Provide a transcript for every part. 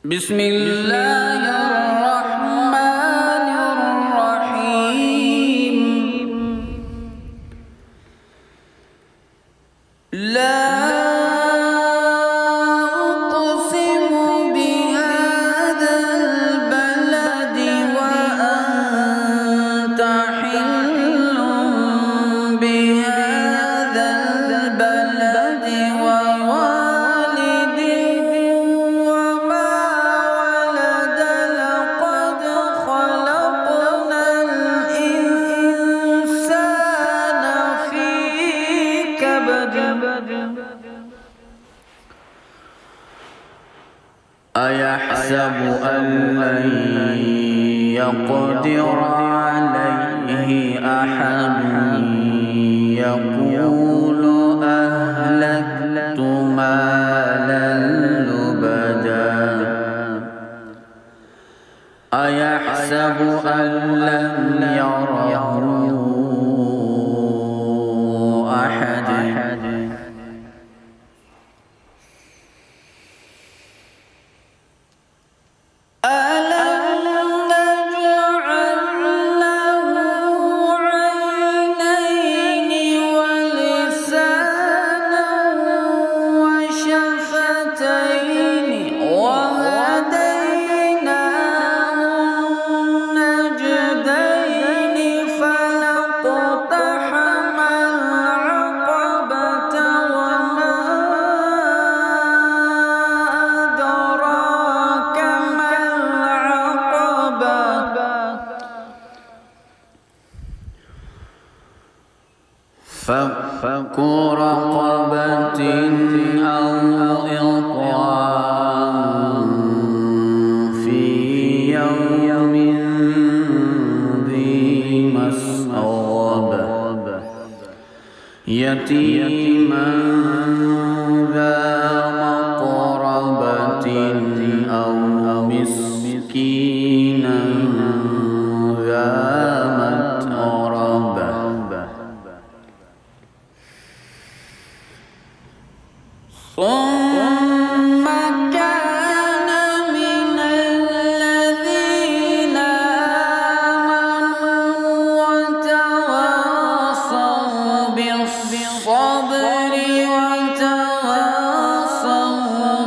بسم الله الرحمن الرحيم. لا أقسم بهذا البلد وأنت حل بهذا البلد ووالد وما ولد. لقد خلقنا الإنسان في كبد. أيحسب أن لن يقدر عليه أحد. يقول أهلكت مالا لبدا. أيحسب أن لم يره أحد. فك رقبة أو إطعام في يوم ذي مسغبة يتيما ذا مقربة أو مسكينا ذا متربة. ثم كان من الذين آمنوا وتواصوا بالصبر وتواصوا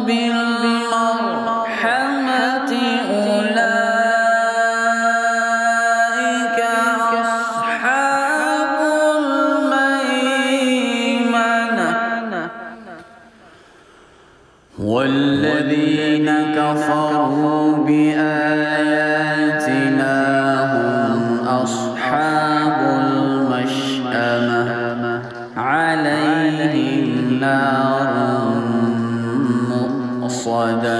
بالمرحمة أولئك أصحاب الميمنة. والذين كفروا بآياتنا هم أصحاب المشأمة عليهم نار مؤصدة.